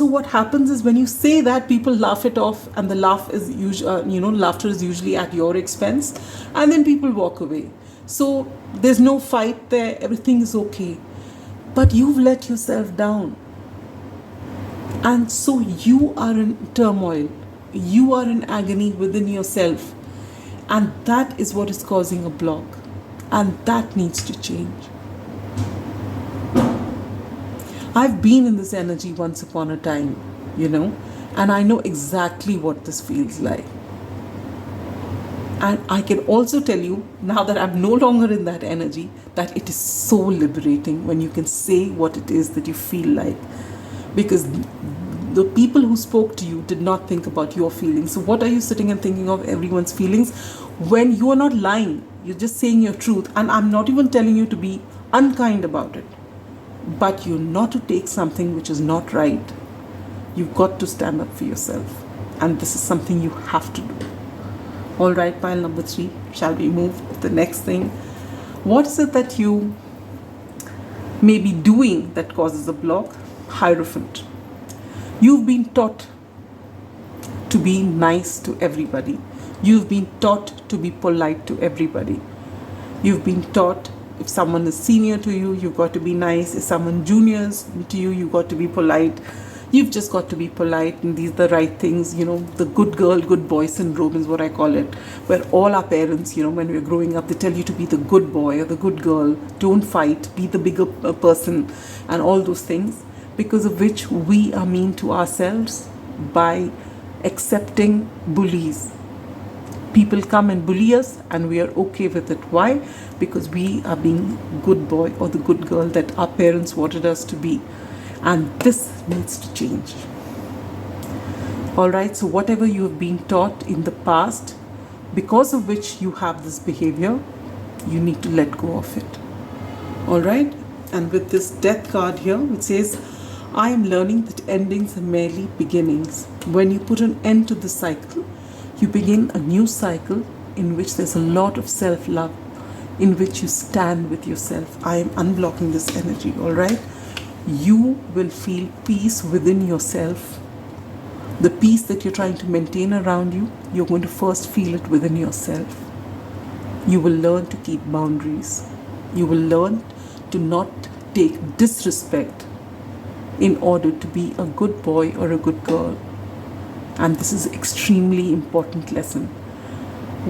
what happens is, when you say that, people laugh it off, and the laugh is laughter is usually at your expense, and then people walk away. So there's no fight there, everything is okay. But you've let yourself down. And so you are in turmoil. You are in agony within yourself. And that is what is causing a block. And that needs to change. I've been in this energy once upon a time, and I know exactly what this feels like. And I can also tell you, now that I'm no longer in that energy, that it is so liberating when you can say what it is that you feel like. Because the people who spoke to you did not think about your feelings. So what are you sitting and thinking of everyone's feelings when you are not lying? You're just saying your truth. And I'm not even telling you to be unkind about it. But you're not to take something which is not right. You've got to stand up for yourself. And this is something you have to do. All right, pile number 3. Shall we move to the next thing? What is it that you may be doing that causes a block? Hierophant. You've been taught to be nice to everybody. You've been taught to be polite to everybody. You've been taught, if someone is senior to you, you've got to be nice. If someone juniors to you, you've got to be polite. You've just got to be polite, and these are the right things. The good girl, good boy syndrome is what I call it, where all our parents, when we're growing up, they tell you to be the good boy or the good girl, don't fight, be the bigger person, and all those things, because of which we are mean to ourselves by accepting bullies. People come and bully us, and we are okay with it. Why? Because we are being good boy or the good girl that our parents wanted us to be. And this needs to change. All right, so whatever you have been taught in the past, because of which you have this behavior, you need to let go of it. All right, and with this death card here, which says, I am learning that endings are merely beginnings. When you put an end to the cycle, you begin a new cycle in which there's a lot of self-love, in which you stand with yourself. I am unblocking this energy, all right? You will feel peace within yourself. The peace that you're trying to maintain around you, you're going to first feel it within yourself. You will learn to keep boundaries. You will learn to not take disrespect in order to be a good boy or a good girl. And this is an extremely important lesson,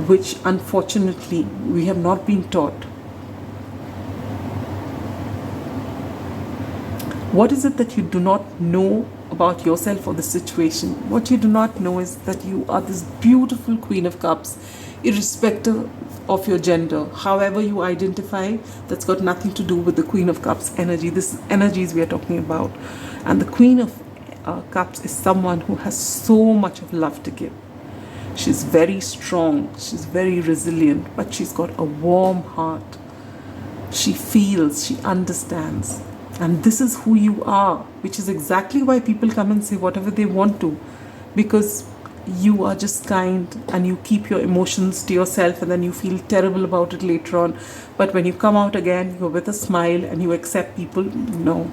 which unfortunately we have not been taught. What is it that you do not know about yourself or the situation? What you do not know is that you are this beautiful Queen of Cups, irrespective of your gender. However you identify, that's got nothing to do with the Queen of Cups energy. This energies we are talking about. And the Queen of Cups is someone who has so much of love to give. She's very strong, she's very resilient, but she's got a warm heart. She feels, she understands. And this is who you are, which is exactly why people come and say whatever they want to, because you are just kind and you keep your emotions to yourself, and then you feel terrible about it later on. But when you come out again, you're with a smile and you accept people. No.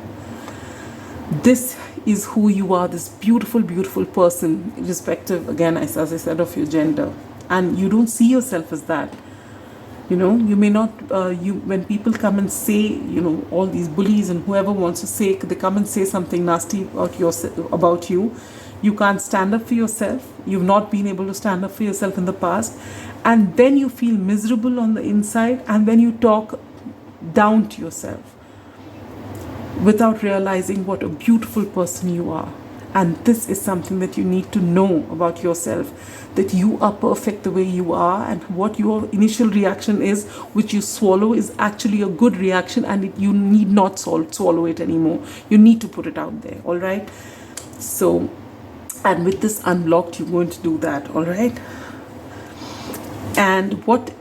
This is who you are, this beautiful, beautiful person, irrespective, again, as I said, of your gender. And you don't see yourself as that. You may not, when people come and say, all these bullies and whoever wants to say, they come and say something nasty about you, you can't stand up for yourself. You've not been able to stand up for yourself in the past. And then you feel miserable on the inside, and then you talk down to yourself without realizing what a beautiful person you are. And this is something that you need to know about yourself, that you are perfect the way you are, and what your initial reaction is, which you swallow, is actually a good reaction, and you need not swallow it anymore. You need to put it out there, all right? So, and with this unblocked, you're going to do that, all right? And what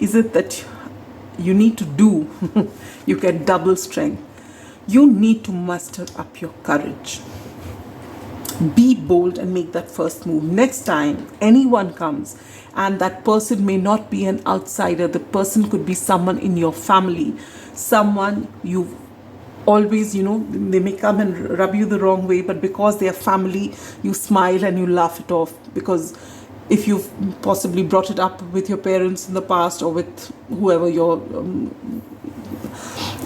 is it that you need to do? You get double strength. You need to muster up your courage. Be bold and make that first move. Next time anyone comes, and that person may not be an outsider, the person could be someone in your family, someone you've always, they may come and rub you the wrong way, but because they are family, you smile and you laugh it off. Because if you've possibly brought it up with your parents in the past, or with whoever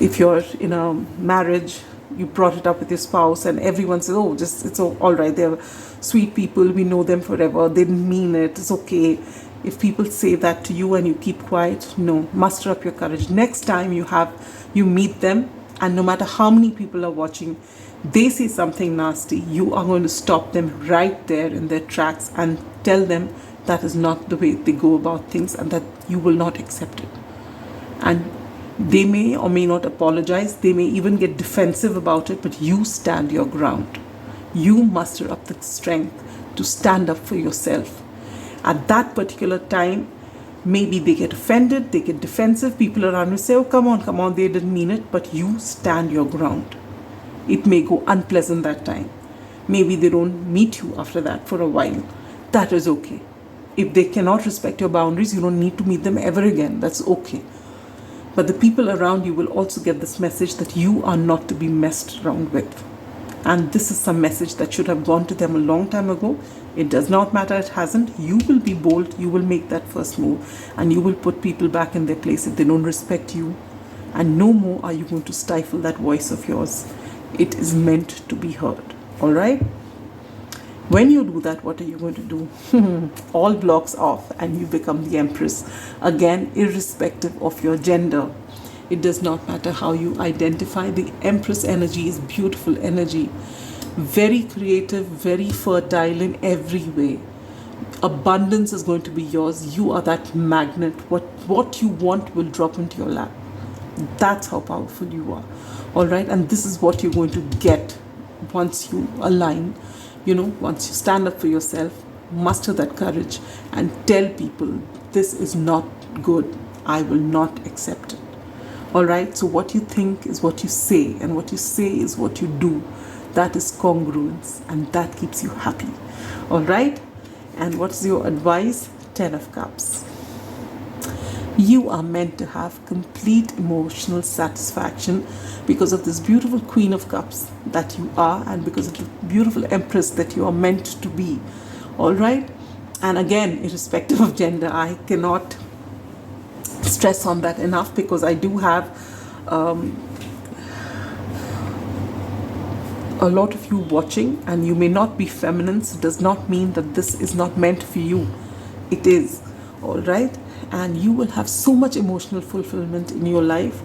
if you're in a marriage, you brought it up with your spouse, and everyone says, oh, just it's all right, they're sweet people, we know them forever, they didn't mean it, it's okay. If people say that to you and you keep quiet, no, muster up your courage. Next time you meet them, and no matter how many people are watching, they say something nasty, you are going to stop them right there in their tracks and tell them that is not the way they go about things, and that you will not accept it. And they may or may not apologize, they may even get defensive about it, but you stand your ground. You muster up the strength to stand up for yourself. At that particular time, maybe they get offended, they get defensive, people around you say, oh, come on, they didn't mean it, but you stand your ground. It may go unpleasant that time. Maybe they don't meet you after that for a while. That is okay. If they cannot respect your boundaries, you don't need to meet them ever again. That's okay. But the people around you will also get this message that you are not to be messed around with. And this is some message that should have gone to them a long time ago. It does not matter, it hasn't. You will be bold, you will make that first move, and you will put people back in their place if they don't respect you. And no more are you going to stifle that voice of yours. It is meant to be heard. All right? When you do that, what are you going to do? All blocks off, and you become the Empress. Again, irrespective of your gender. It does not matter how you identify. The Empress energy is beautiful energy. Very creative, very fertile in every way. Abundance is going to be yours. You are that magnet. What you want will drop into your lap. That's how powerful you are. All right? And this is what you're going to get once you align. Once you stand up for yourself, muster that courage and tell people, this is not good. I will not accept it. All right? So what you think is what you say, and what you say is what you do. That is congruence, and that keeps you happy. All right? And what's your advice? 10 of Cups. You are meant to have complete emotional satisfaction because of this beautiful Queen of Cups that you are, and because of the beautiful Empress that you are meant to be. All right? And again, irrespective of gender, I cannot stress on that enough, because I do have a lot of you watching, and you may not be feminine, so it does not mean that this is not meant for you. It is. All right? And you will have so much emotional fulfillment in your life,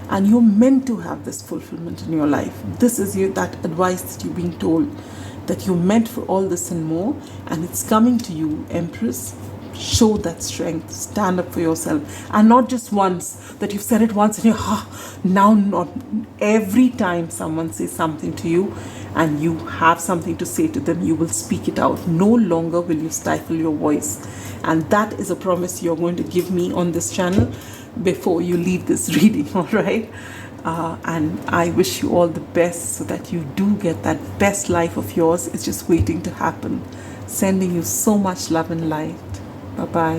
and you're meant to have this fulfillment in your life. This is that advice that you're being told, that you're meant for all this and more, and it's coming to you, Empress. Show that strength. Stand up for yourself, and not just once, that you've said it once and you're now not. Every time someone says something to you and you have something to say to them, you will speak it out. No longer will you stifle your voice. And that is a promise you're going to give me on this channel before you leave this reading. All right? And I wish you all the best, so that you do get that best life of yours. It's just waiting to happen. Sending you so much love and light. Bye-bye.